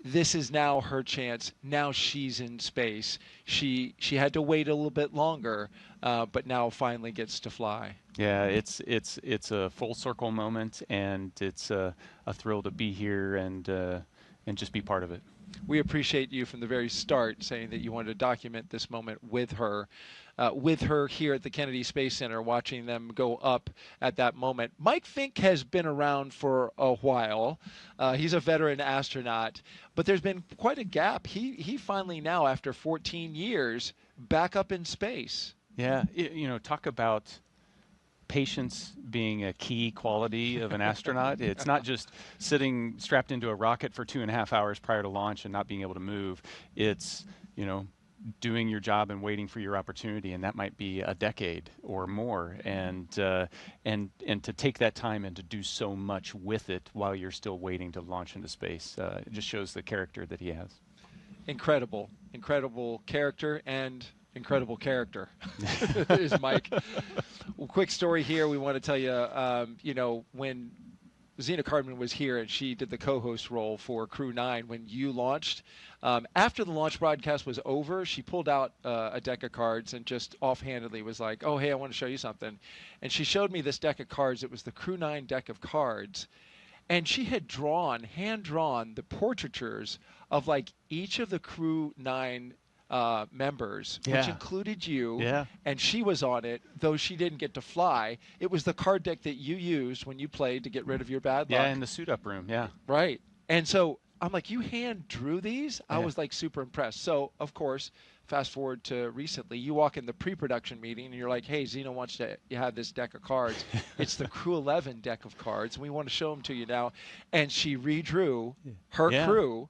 This is now her chance. Now she's in space. She had to wait a little bit longer, but now finally gets to fly. Yeah, it's a full circle moment, and it's a thrill to be here and just be part of it. We appreciate you from the very start saying that you wanted to document this moment with her here at the Kennedy Space Center, watching them go up at that moment. Mike Fink has been around for a while. He's a veteran astronaut, but there's been quite a gap. He finally now, after 14 years, back up in space. Yeah, you know, talk about patience being a key quality of an astronaut. It's not just sitting strapped into a rocket for 2.5 hours prior to launch and not being able to move. It's, you know, doing your job and waiting for your opportunity, and that might be a decade or more. And to take that time and to do so much with it while you're still waiting to launch into space, it just shows the character that he has. Incredible Character and incredible character is Mike. Well, quick story here. We want to tell you, you know, when Zena Cardman was here and she did the co-host role for Crew-9 when you launched, after the launch broadcast was over, she pulled out a deck of cards and just offhandedly was like, oh, hey, I want to show you something. And she showed me this deck of cards. It was the Crew-9 deck of cards. And she had hand-drawn the portraitures of like each of the Crew-9 members, which Yeah. included you. Yeah. And she was on it, though she didn't get to fly. It was the card deck that you used when you played to get rid of your bad luck. Yeah, in the suit-up room, yeah. Right. And so I'm like, you hand drew these? I Yeah. was like super impressed. So, of course, fast forward to recently, you walk in the pre-production meeting and you're like, hey, Xena wants to have this deck of cards. It's the Crew-11 deck of cards, and we want to show them to you now. And she redrew her Yeah. crew,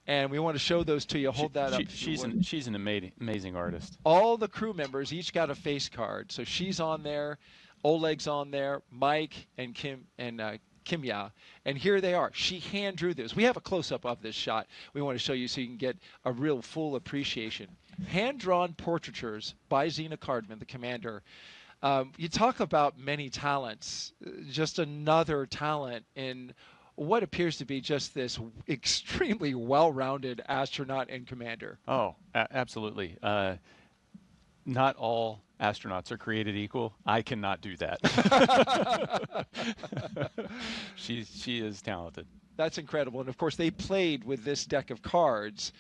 and we want to show those to you. Hold that up. if you would. She's an amazing artist. All the crew members each got a face card. So she's on there, Oleg's on there, Mike and Kim and Kimya, and here they are. She hand drew this. We have a close-up of this shot. We want to show you so you can get a real full appreciation. Hand-drawn portraitures by Xena Cardman, the commander. You talk about many talents, just another talent in what appears to be just this extremely well-rounded astronaut and commander. Oh, absolutely. Not all astronauts are created equal. I cannot do that. She is talented. That's incredible. And of course, they played with this deck of cards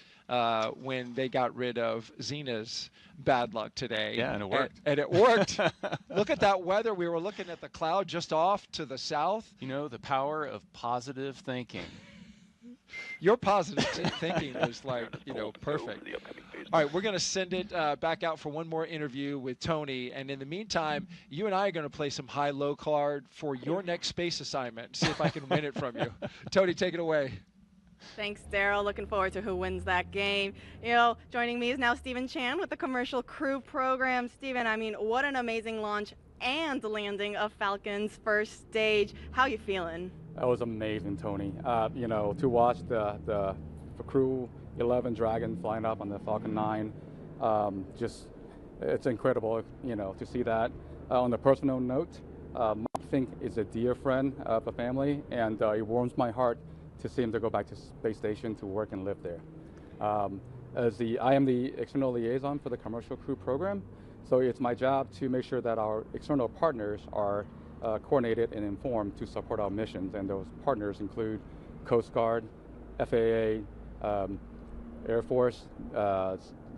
when they got rid of Xena's bad luck today. Yeah, and it worked. And it worked. Look at that weather. We were looking at the cloud just off to the south. You know, the power of positive thinking. Your positive thinking was like, perfect. All right, we're going to send it back out for one more interview with Tony. And in the meantime, you and I are going to play some high-low card for your next space assignment. See if I can win it from you. Tony, take it away. Thanks, Daryl. Looking forward to who wins that game. Joining me is now Stephen Chan with the Commercial Crew program. Stephen, what an amazing launch and landing of Falcon's first stage. How you feeling? That was amazing, Tony. To watch the Crew-11 Dragon flying up on the Falcon 9, it's incredible, to see that. On a personal note, Mike Fink is a dear friend of the family, and it warms my heart to see him to go back to space station to work and live there. I am the external liaison for the Commercial Crew program, so it's my job to make sure that our external partners are coordinated and informed to support our missions, and those partners include Coast Guard, FAA, Air Force,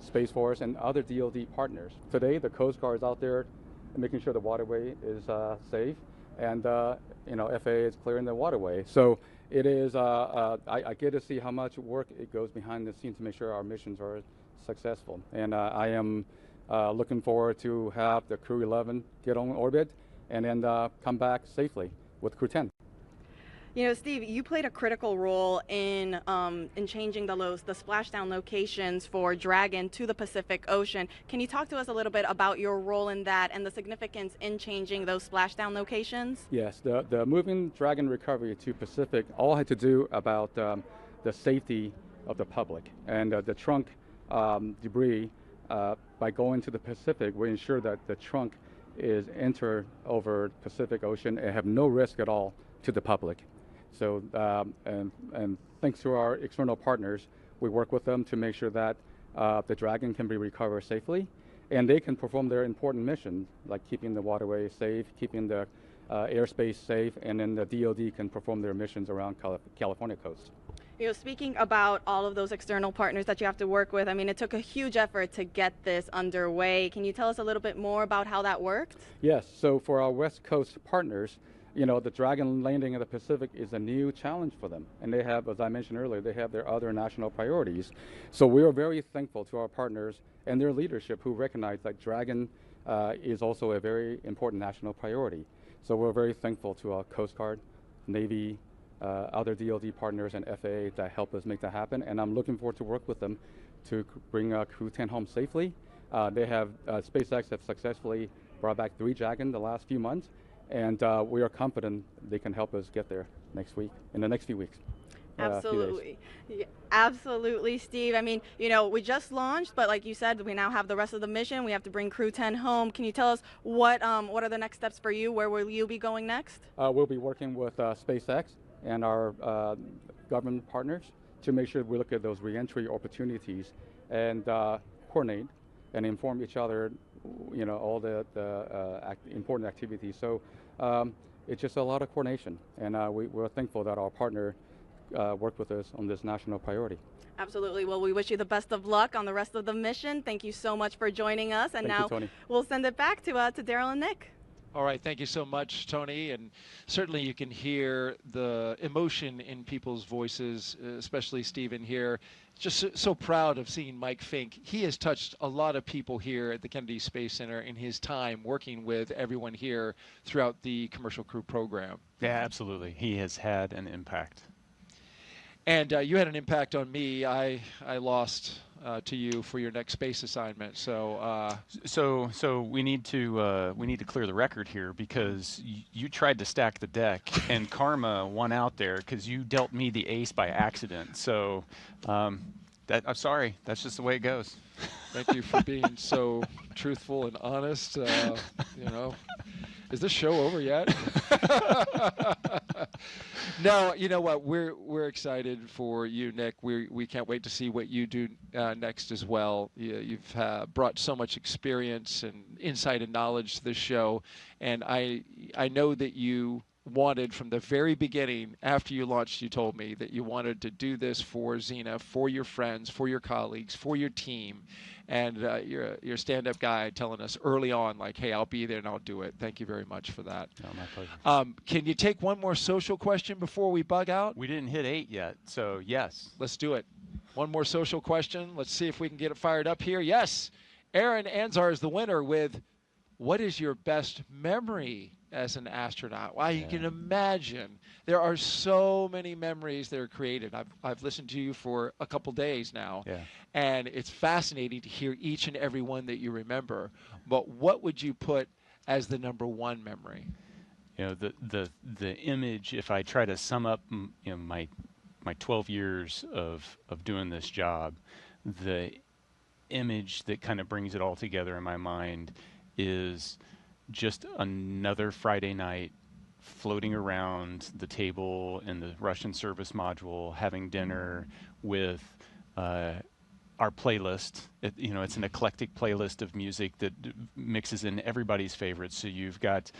Space Force, and other DoD partners. Today, the Coast Guard is out there making sure the waterway is safe, and FAA is clearing the waterway. So it is. I get to see how much work it goes behind the scenes to make sure our missions are successful, and I am looking forward to have the Crew-11 get on orbit and then come back safely with Crew-10. Steve, you played a critical role in changing the splashdown locations for Dragon to the Pacific Ocean. Can you talk to us a little bit about your role in that and the significance in changing those splashdown locations? Yes, the moving Dragon recovery to Pacific all had to do about the safety of the public, and the trunk debris. By going to the Pacific, we ensure that the trunk is entered over Pacific Ocean and have no risk at all to the public. So, and thanks to our external partners, we work with them to make sure that the Dragon can be recovered safely, and they can perform their important missions, like keeping the waterway safe, keeping the airspace safe, and then the DoD can perform their missions around California coast. Speaking about all of those external partners that you have to work with, it took a huge effort to get this underway. Can you tell us a little bit more about how that worked? Yes, so for our West Coast partners, the Dragon landing in the Pacific is a new challenge for them. And they have, as I mentioned earlier, they have their other national priorities. So we are very thankful to our partners and their leadership who recognize that Dragon is also a very important national priority. So we're very thankful to our Coast Guard, Navy, other DoD partners and FAA that help us make that happen, and I'm looking forward to work with them to bring Crew-10 home safely. SpaceX have successfully brought back 3 Dragon the last few months, and we are confident they can help us get there in the next few weeks. Absolutely. Absolutely, Steve. We just launched, but like you said, we now have the rest of the mission. We have to bring Crew-10 home. Can you tell us what are the next steps for you? Where will you be going next? We'll be working with SpaceX and our government partners to make sure we look at those reentry opportunities and coordinate and inform each other, all the important activities. So it's just a lot of coordination, and we're thankful that our partner work with us on this national priority. Absolutely. Well, we wish you the best of luck on the rest of the mission. Thank you so much for joining us. And Thank now you, Tony. we'll send it back to Daryl and Nick. All right, thank you so much, Tony. And certainly you can hear the emotion in people's voices, especially Stephen here. Just so proud of seeing Mike Fink. He has touched a lot of people here at the Kennedy Space Center in his time working with everyone here throughout the Commercial Crew program. Yeah, absolutely. He has had an impact. And you had an impact on me. I lost to you for your next space assignment. So so we need to clear the record here, because you tried to stack the deck and karma won out there because you dealt me the ace by accident. So I'm sorry. That's just the way it goes. Thank you for being so truthful and honest. You know, is this show over yet? No, you know what? We're excited for you, Nick. We can't wait to see what you do next as well. You've brought so much experience and insight and knowledge to this show, and I know that you wanted from the very beginning, after you launched, you told me that you wanted to do this for Xena, for your friends, for your colleagues, for your team. And you're a stand-up guy telling us early on, like, hey, I'll be there and I'll do it. Thank you very much for that. No, my pleasure. Can you take one more social question before we bug out? We didn't hit 8 yet, so yes. Let's do it. One more social question. Let's see if we can get it fired up here. Yes, Aaron Anzar is the winner with, what is your best memory as an astronaut? Well, you can imagine there are so many memories that are created. I've listened to you for a couple days now, and it's fascinating to hear each and every one that you remember. But what would you put as the #1 memory? You know, the image, if I try to sum up my 12 years of doing this job, the image that kind of brings it all together in my mind is just another Friday night floating around the table in the Russian service module, having dinner with our playlist. It's an eclectic playlist of music that mixes in everybody's favorites. So you've got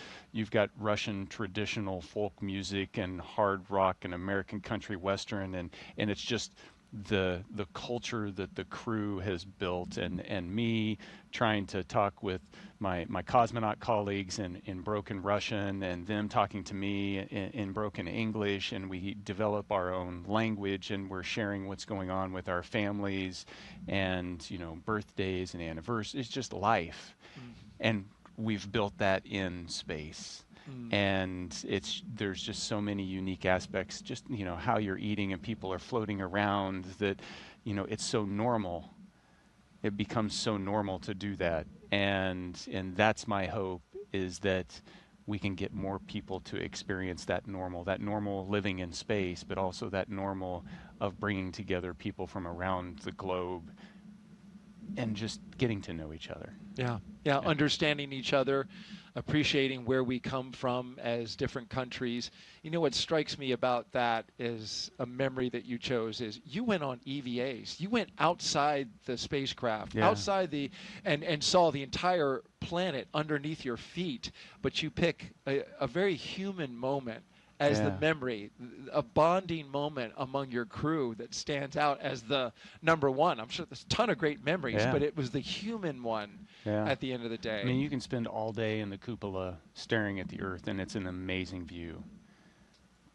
Russian traditional folk music and hard rock and American country western, and it's just the culture that the crew has built, and me trying to talk with my cosmonaut colleagues in broken Russian, and them talking to me in broken English, and we develop our own language, and we're sharing what's going on with our families, and birthdays and anniversaries. It's just life. And we've built that in space. And there's just so many unique aspects, just how you're eating and people are floating around, that it's so normal. It becomes so normal to do that, and that's my hope, is that we can get more people to experience that normal living in space, but also that normal of bringing together people from around the globe and just getting to know each other. Yeah, understanding each other, appreciating where we come from as different countries. What strikes me about that is a memory that you chose is you went on EVAs. You went outside the spacecraft, outside and saw the entire planet underneath your feet, but you pick a very human moment as the memory, a bonding moment among your crew that stands out as the #1. I'm sure there's a ton of great memories, but it was the human one at the end of the day. I mean, you can spend all day in the cupola staring at the Earth, and it's an amazing view.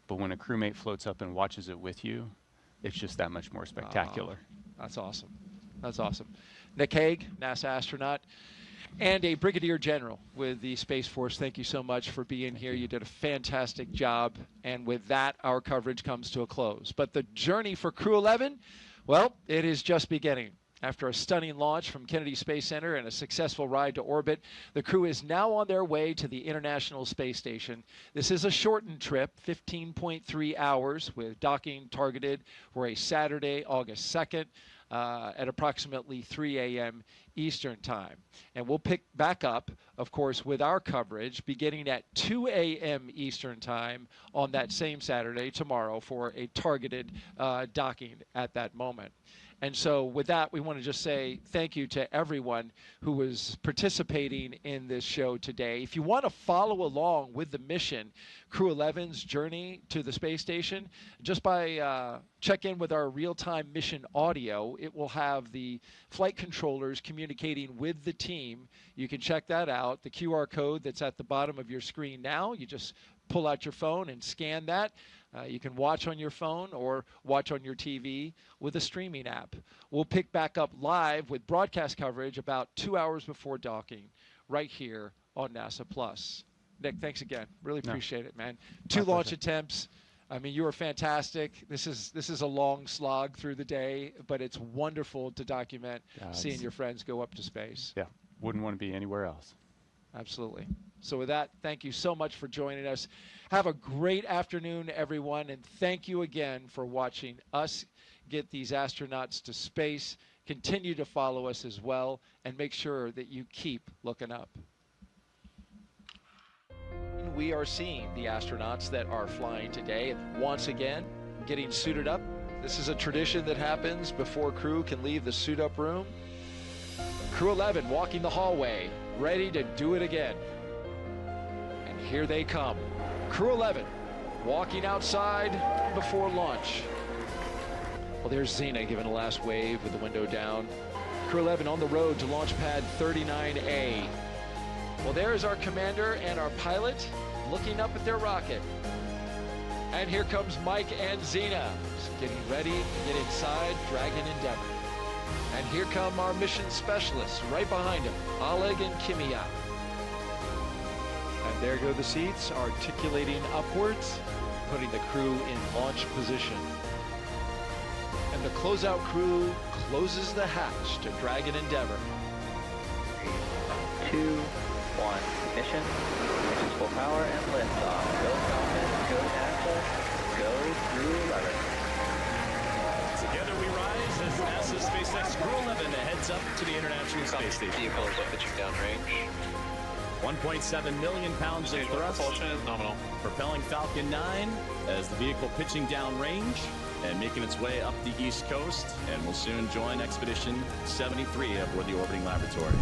But when a crewmate floats up and watches it with you, it's just that much more spectacular. That's awesome. That's awesome. Nick Hague, NASA astronaut, and a brigadier general with the Space Force. Thank you so much for being here. You did a fantastic job. And with that, our coverage comes to a close. But the journey for Crew-11, well, it is just beginning. After a stunning launch from Kennedy Space Center and a successful ride to orbit, the crew is now on their way to the International Space Station. This is a shortened trip, 15.3 hours, with docking targeted for a Saturday, August 2nd. At approximately 3 a.m. Eastern Time. And we'll pick back up, of course, with our coverage beginning at 2 a.m. Eastern Time on that same Saturday, tomorrow, for a targeted docking at that moment. And so with that, we want to just say thank you to everyone who was participating in this show today. If you want to follow along with the mission, Crew-11's journey to the space station, just by check in with our real-time mission audio. It will have the flight controllers communicating with the team. You can check that out. The QR code that's at the bottom of your screen now, you just pull out your phone and scan that. You can watch on your phone or watch on your TV with a streaming app. We'll pick back up live with broadcast coverage about 2 hours before docking right here on NASA Plus. Nick, thanks again. Really appreciate it, man. 2 launch attempts. I mean, you were fantastic. This is a long slog through the day, but it's wonderful to document seeing your friends go up to space. Yeah, wouldn't want to be anywhere else. Absolutely. So with that, thank you so much for joining us. Have a great afternoon, everyone, and thank you again for watching us get these astronauts to space. Continue to follow us as well, and make sure that you keep looking up. We are seeing the astronauts that are flying today. Once again, getting suited up. This is a tradition that happens before crew can leave the suit-up room. Crew-11 walking the hallway, ready to do it again. And here they come. Crew-11 walking outside before launch. Well, there's Xena giving a last wave with the window down. Crew-11 on the road to launch pad 39A. Well, there's our commander and our pilot looking up at their rocket. And here comes Mike and Xena, getting ready to get inside Dragon Endeavor. And here come our mission specialists right behind him, Oleg and Kimia. And there go the seats, articulating upwards, putting the crew in launch position. And the closeout crew closes the hatch to Dragon Endeavor. 3, 2, 1, ignition, engines full power, and liftoff. Go Falcon, go NASA, go Crew-11. Together we rise as NASA's SpaceX Crew-11 heads up to the International Space Station. Vehicle is pitching down range. 1.7 million pounds of thrust. Propulsion is nominal. Propelling Falcon 9 as the vehicle pitching down range and making its way up the East Coast, and will soon join Expedition 73 aboard the orbiting laboratory.